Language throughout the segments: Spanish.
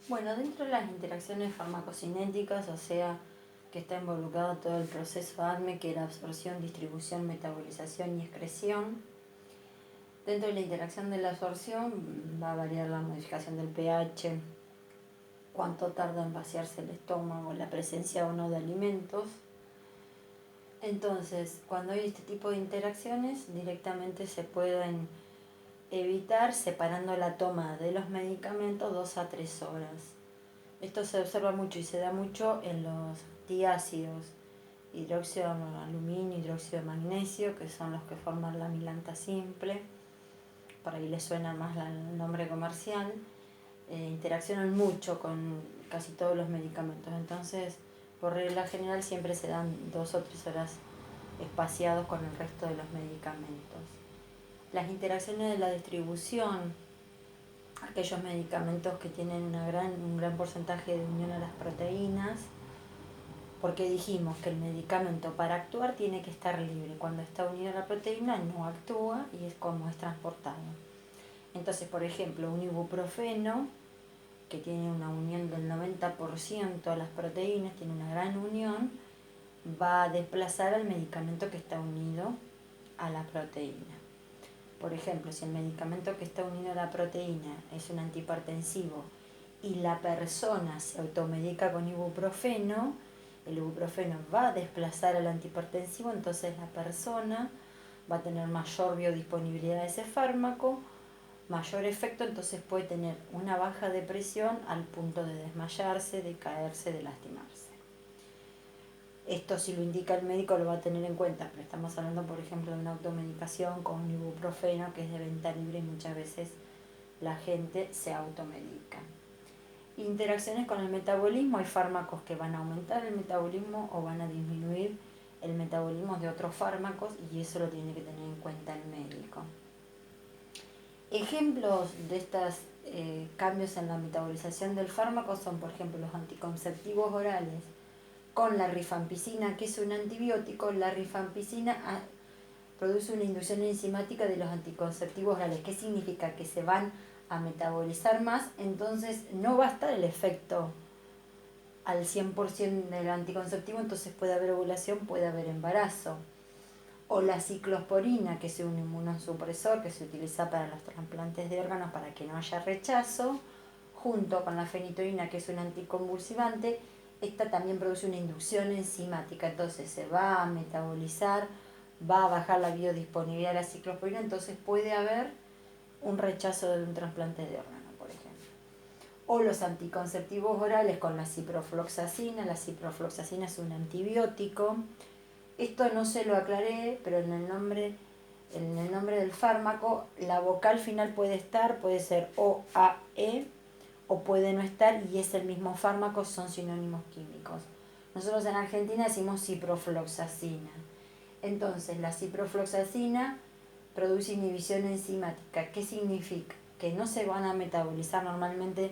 Bueno, dentro de las interacciones farmacocinéticas, o sea, que está involucrado todo el proceso ADME, que era absorción, distribución, metabolización y excreción. Dentro de la interacción de la absorción va a variar la modificación del pH, cuánto tarda en vaciarse el estómago, la presencia o no de alimentos. Entonces, cuando hay este tipo de interacciones, directamente se pueden evitar separando la toma de los medicamentos 2 a 3 horas. Esto se observa mucho y se da mucho en los diácidos, hidróxido de aluminio, hidróxido de magnesio, que son los que forman la amilanta simple. Por ahí les suena más el nombre comercial. Interaccionan mucho con casi todos los medicamentos. Entonces, por regla general, siempre se dan 2 o 3 horas espaciados con el resto de los medicamentos. Las interacciones de la distribución, aquellos medicamentos que tienen un gran porcentaje de unión a las proteínas, porque dijimos que el medicamento para actuar tiene que estar libre. Cuando está unido a la proteína no actúa y es como es transportado. Entonces, por ejemplo, un ibuprofeno, que tiene una unión del 90% a las proteínas, tiene una gran unión, va a desplazar al medicamento que está unido a la proteína. Por ejemplo, si el medicamento que está unido a la proteína es un antihipertensivo y la persona se automedica con ibuprofeno, el ibuprofeno va a desplazar al antihipertensivo, entonces la persona va a tener mayor biodisponibilidad de ese fármaco, mayor efecto, entonces puede tener una baja de presión al punto de desmayarse, de caerse, de lastimarse. Esto, si lo indica el médico, lo va a tener en cuenta, pero estamos hablando, por ejemplo, de una automedicación con ibuprofeno, que es de venta libre y muchas veces la gente se automedica. Interacciones con el metabolismo: hay fármacos que van a aumentar el metabolismo o van a disminuir el metabolismo de otros fármacos, y eso lo tiene que tener en cuenta el médico. Ejemplos de estos cambios en la metabolización del fármaco son, por ejemplo, los anticonceptivos orales con la rifampicina, que es un antibiótico. La rifampicina produce una inducción enzimática de los anticonceptivos orales. ¿Qué significa? Que se van a metabolizar más, entonces no va a estar el efecto al 100% del anticonceptivo, entonces puede haber ovulación, puede haber embarazo. O la ciclosporina, que es un inmunosupresor que se utiliza para los trasplantes de órganos para que no haya rechazo, junto con la fenitoína, que es un anticonvulsivante. Esta también produce una inducción enzimática, entonces se va a metabolizar, va a bajar la biodisponibilidad de la ciclosporina, entonces puede haber un rechazo de un trasplante de órgano, por ejemplo. O los anticonceptivos orales con la ciprofloxacina. La ciprofloxacina es un antibiótico. Esto no se lo aclaré, pero en el nombre del fármaco, la vocal final puede ser O, A, E, o puede no estar, y es el mismo fármaco, son sinónimos químicos. Nosotros en Argentina decimos ciprofloxacina. Entonces, la ciprofloxacina produce inhibición enzimática. ¿Qué significa? Que no se van a metabolizar normalmente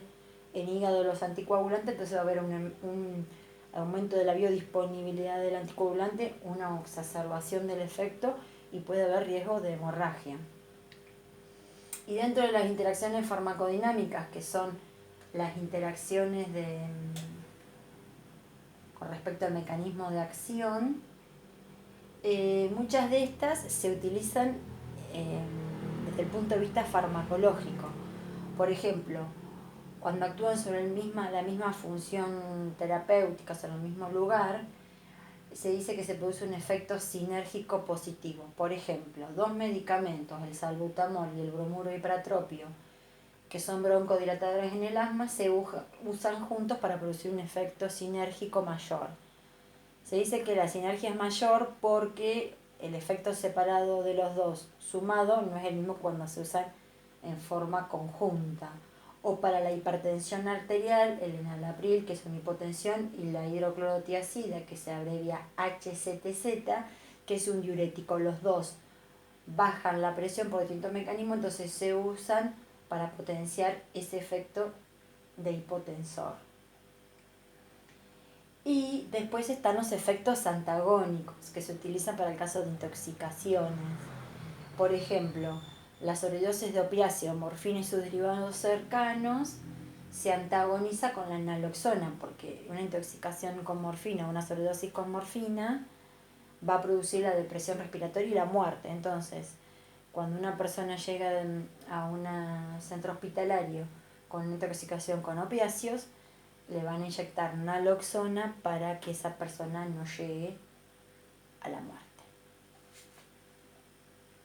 en hígado los anticoagulantes, entonces va a haber un aumento de la biodisponibilidad del anticoagulante, una exacerbación del efecto, y puede haber riesgo de hemorragia. Y dentro de las interacciones farmacodinámicas, que son las interacciones con respecto al mecanismo de acción, muchas de estas se utilizan desde el punto de vista farmacológico. Por ejemplo, cuando actúan sobre la misma función terapéutica, sobre el mismo lugar, se dice que se produce un efecto sinérgico positivo. Por ejemplo, dos medicamentos, el salbutamol y el bromuro hipratropio, que son broncodilatadores en el asma, se usan juntos para producir un efecto sinérgico mayor. Se dice que la sinergia es mayor porque el efecto separado de los dos sumado no es el mismo cuando se usan en forma conjunta. O para la hipertensión arterial, el enalapril, que es una hipotensión, y la hidroclorotiazida, que se abrevia HCTZ, que es un diurético. Los dos bajan la presión por distintos mecanismos, entonces se usan para potenciar ese efecto de hipotensor. Y después están los efectos antagónicos, que se utilizan para el caso de intoxicaciones. Por ejemplo, la sobredosis de opiáceo, morfina y sus derivados cercanos se antagoniza con la naloxona, porque una intoxicación con morfina, una sobredosis con morfina, va a producir la depresión respiratoria y la muerte. Entonces, cuando una persona llega a un centro hospitalario con una intoxicación con opiáceos, le van a inyectar naloxona para que esa persona no llegue a la muerte.